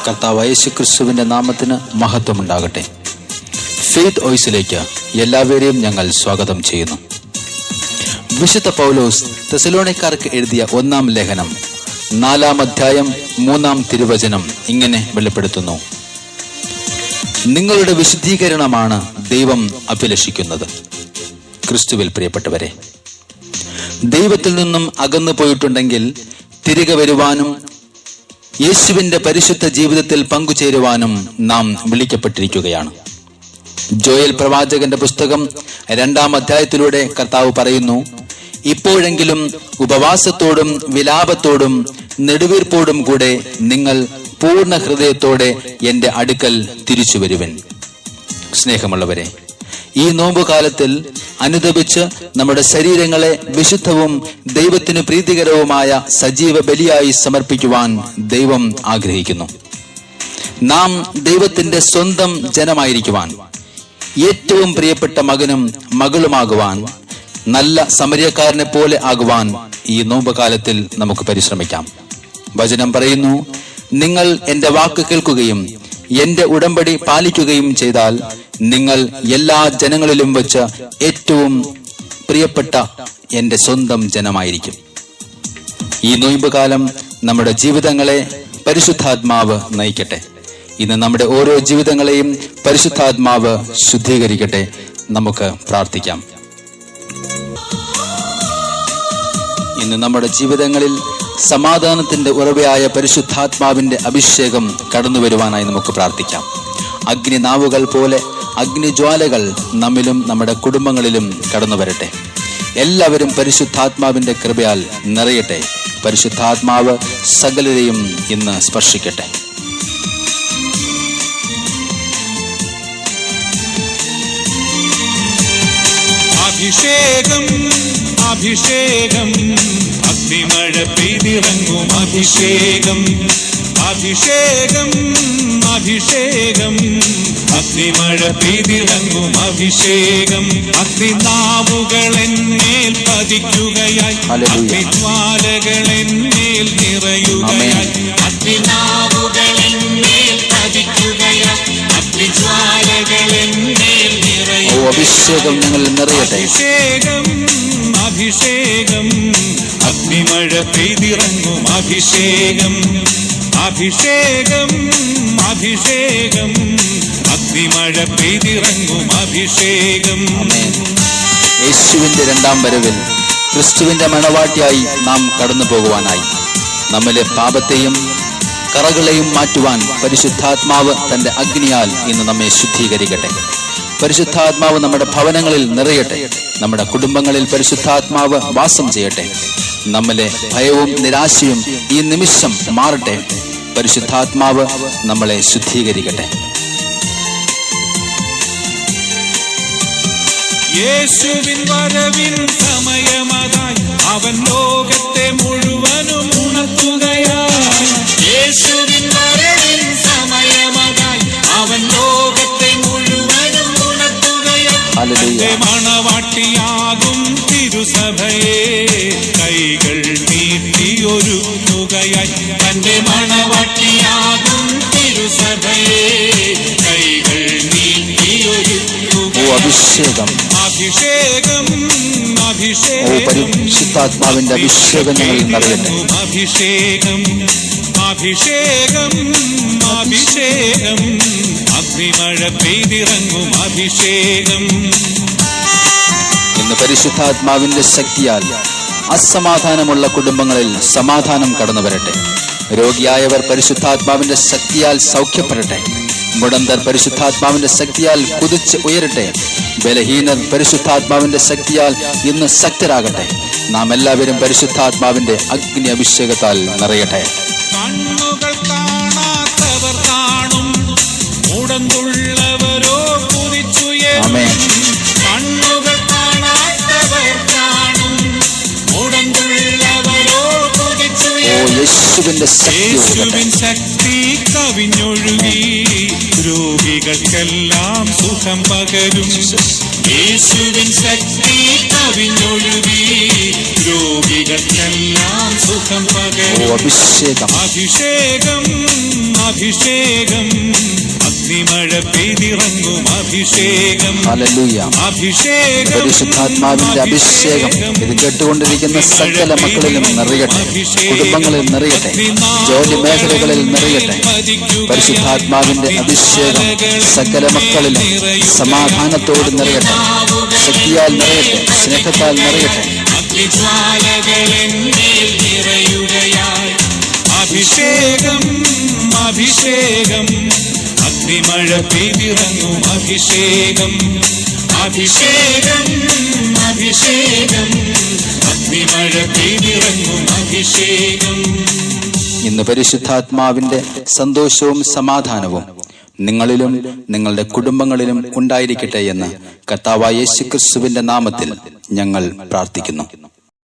കർത്താവ് യേശുക്രിസ്തുവിന്റെ നാമത്തിന് മഹത്വമുണ്ടാകട്ടെ. ഫെയ്ത്ത് വോയിസിലേക്ക് എല്ലാവരെയും ഞങ്ങൾ സ്വാഗതം ചെയ്യുന്നു. വിശുദ്ധ പൗലോസ് തെസലോനിക്കർക്ക് എഴുതിയ 1-ാം ലേഖനം 4-ാം അധ്യായം 3-ാം തിരുവചനം ഇങ്ങനെ വെളിപ്പെടുത്തുന്നു: നിങ്ങളുടെ വിശുദ്ധീകരണമാണ് ദൈവം അഭിലഷിക്കുന്നത്. ക്രിസ്തുവിൽ പ്രിയപ്പെട്ടവരെ, ദൈവത്തിൽ നിന്നും അകന്നു പോയിട്ടുണ്ടെങ്കിൽ തിരികെ വരുവാനും യേശുവിന്റെ പരിശുദ്ധ ജീവിതത്തിൽ പങ്കുചേരുവാനും നാം വിളിക്കപ്പെട്ടിരിക്കുകയാണ്. ജോയൽ പ്രവാചകന്റെ പുസ്തകം 2-ാം അധ്യായത്തിലൂടെ കർത്താവ് പറയുന്നു: ഇപ്പോഴെങ്കിലും ഉപവാസത്തോടും വിലാപത്തോടും നെടുവീർപ്പോടും കൂടെ നിങ്ങൾ പൂർണ്ണ ഹൃദയത്തോടെ എന്റെ അടുക്കൽ തിരിച്ചു വരുവിൻ. സ്നേഹമുള്ളവരെ, ഈ നോമ്പുകാലത്തിൽ അനുദപിച്ച് നമ്മുടെ ശരീരങ്ങളെ വിശുദ്ധവും ദൈവത്തിന് പ്രീതികരവുമായ സജീവ ബലിയായി സമർപ്പിക്കുവാൻ ദൈവം ആഗ്രഹിക്കുന്നു. നാം ദൈവത്തിന്റെ സ്വന്തം ജനമായിരിക്കുവാൻ, ഏറ്റവും പ്രിയപ്പെട്ട മകനും മകളുമാകുവാൻ, നല്ല സമരിയക്കാരനെ പോലെ ആകുവാൻ ഈ നോമ്പുകാലത്തിൽ നമുക്ക് പരിശ്രമിക്കാം. വചനം പറയുന്നു: നിങ്ങൾ എന്റെ വാക്ക് കേൾക്കുകയും എന്റെ ഉടമ്പടി പാലിക്കുകയും ചെയ്താൽ നിങ്ങൾ എല്ലാ ജനങ്ങളിലും വെച്ച് ഏറ്റവും പ്രിയപ്പെട്ട എന്റെ സ്വന്തം ജനമായിരിക്കും. ഈ നോമ്പുകാലം നമ്മുടെ ജീവിതങ്ങളെ പരിശുദ്ധാത്മാവ് നയിക്കട്ടെ. ഇന്ന് നമ്മുടെ ഓരോ ജീവിതങ്ങളെയും പരിശുദ്ധാത്മാവ് ശുദ്ധീകരിക്കട്ടെ. നമുക്ക് പ്രാർത്ഥിക്കാം. ഇന്ന് നമ്മുടെ ജീവിതങ്ങളിൽ സമാധാനത്തിന്റെ ഉറവയായ പരിശുദ്ധാത്മാവിന്റെ അഭിഷേകം കടന്നു വരുവാനായി നമുക്ക് പ്രാർത്ഥിക്കാം. അഗ്നിനാവുകൾ പോലെ അഗ്നിജ്വാലകൾ നമ്മിലും നമ്മുടെ കുടുംബങ്ങളിലും കടന്നു വരട്ടെ. എല്ലാവരും പരിശുദ്ധാത്മാവിന്റെ കൃപയാൽ നിറയട്ടെ. പരിശുദ്ധാത്മാവ് സകലരെയും ഇന്ന് സ്പർശിക്കട്ടെ. അഭിഷേകം അഭിഷേകം അഗ്നിമഴ പെയ്തിറങ്ങും. അഭിഷേകം അഭിഷേകം അഭിഷേകം അഗ്നിമഴ പെയ്തിറങ്ങും. അഭിഷേകം അഗ്നിനാവുകൾ എന്മേൽ പതിക്കുകയായി, അഗ്നിജ്വാലകൾ എന്മേൽ നിറയുകയായി. അഗ്നിനാവുകൾ എന്മേൽ പതിക്കുകയായി, അഗ്നിജ്വാലകൾ എന്മേൽ നിറയുകയായി. അഭിഷേകം ഞങ്ങളിൽ നിറയട്ടെ. അഭിഷേകം അഭിഷേകം അഗ്നിമഴ പെയ്തിറങ്ങും. അഭിഷേകം അഭിഷേകം അഭിഷേകം അഗ്നിമഴ പെയ്തിറങ്ങും. അഭിഷേകം. യേശുവിന്റെ 2-ാം വരവിൽ ക്രിസ്തുവിന്റെ മണവാട്ടിയായി നാം കടന്നു പോകുവാനായി നമ്മിലെ പാപത്തെയും കറകളെയും മാറ്റുവാൻ പരിശുദ്ധാത്മാവ് തന്റെ അഗ്നിയാൽ ഇന്ന് നമ്മെ ശുദ്ധീകരിക്കട്ടെ. പരിശുദ്ധാത്മാവ് നമ്മുടെ ഭവനങ്ങളിൽ നിറയട്ടെ. നമ്മുടെ കുടുംബങ്ങളിൽ പരിശുദ്ധാത്മാവ് വാസം ചെയ്യട്ടെ. നമ്മിലെ ഭയവും നിരാശയും ഈ നിമിഷം മാറട്ടെ. പരിശുദ്ധാത്മാവ് നമ്മളെ ശുദ്ധീകരിക്കട്ടെ. യേശുവിൻ വരവിൻ സമയമതായി അവൻ ലോകത്തെ മുഴുവനും ഉണർത്തുകയായി. യേശുവിൻ വരവിൻ സമയമതായി അവൻ ലോകത്തെ മുഴുവനും ഉണർത്തുകയായി. തന്റെ മണവാട്ടിയാകും തിരുസഭയെ കൈകൾ നീട്ടിയൊരുക്കുകയായി. തന്റെ മണവാട്ടിയാകും തിരുസഭയെ കൈകൾ നീട്ടിയൊരുക്കുകയായി. അഭിഷേകം അഭിഷേകം അഭിഷേകം പരിശുദ്ധാത്മാവിന്റെ അഭിഷേകം ഞങ്ങളിൽ നിറയട്ടെ. അഭിഷേകം അഭിഷേകം അഭിഷേകം അഗ്നിമഴ പെയ്തിറങ്ങും. അഭിഷേകം. ഇന്ന് പരിശുദ്ധാത്മാവിന്റെ ശക്തിയാൽ അസമാധാനമുള്ള കുടുംബങ്ങളിൽ സമാധാനം കടന്നു വരട്ടെ. രോഗിയായവർ പരിശുദ്ധാത്മാവിന്റെ ശക്തിയാൽ സൗഖ്യപ്പെടട്ടെ. മുടന്തർ പരിശുദ്ധാത്മാവിന്റെ ശക്തിയാൽ കുതിച്ച് ഉയരട്ടെ. ബലഹീനർ പരിശുദ്ധാത്മാവിന്റെ ശക്തിയാൽ ഇന്ന് ശക്തരാകട്ടെ. നാം എല്ലാവരും പരിശുദ്ധാത്മാവിന്റെ അഗ്നി അഭിഷേകത്താൽ നിറയട്ടെ. കണ്ണുകൾ കാണാത്തവർ കാണും, മുടന്തുള്ളവരോ കുതിച്ചുയരും. കണ്ണുകൾ കാണാത്തവർ കാണും, മുടന്തുള്ളവരോ കുതിച്ചുയരും. യേശുവിൻ ശക്തി കവിഞ്ഞൊഴുകി രോഗികൾക്കെല്ലാം സുഖം പകരും. യേശുവിൻ ശക്തി കവിഞ്ഞൊഴുകി രോഗികൾക്കെല്ലാം സുഖം പകരും. അഭിഷേകം അഭിഷേകം അഭിഷേകം അഗ്നിമഴ പെയ്തിറങ്ങും അഭിഷേകം. ഹല്ലേലൂയ. അഭിഷേകം പരിശുദ്ധാത്മാവിന്റെ അഭിഷേകം ഇത് കേട്ടുകൊണ്ടിരിക്കുന്ന സകല മക്കളിലും നിറയട്ടെ, കുടുംബങ്ങളിൽ നിറയട്ടെ, ജോലി മേഖലകളിൽ നിറയട്ടെ. പരിശുദ്ധാത്മാവിന്റെ അഭിഷേകം സകല മക്കളിലും സമാധാനത്തോട് നിറയട്ടെ, ശക്തിയാൽ നിറയട്ടെ, സ്നേഹത്താൽ നിറയട്ടെ. അഗ്നിജ്വാലകളെന്മേൽ നിറയുകയായി. അഭിഷേകം അഭിഷേകം അഗ്നിമഴ പെയ്തിറങ്ങും അഭിഷേകം. അഭിഷേകം അഭിഷേകം അഗ്നിമഴ പെയ്തിറങ്ങും അഭിഷേകം. ഇന്ന് പരിശുദ്ധാത്മാവിന്റെ സന്തോഷവും സമാധാനവും നിങ്ങളിലും നിങ്ങളുടെ കുടുംബങ്ങളിലും ഉണ്ടായിരിക്കട്ടെ എന്ന് കർത്താവായ യേശുക്രിസ്തുവിന്റെ നാമത്തിൽ ഞങ്ങൾ പ്രാർത്ഥിക്കുന്നു.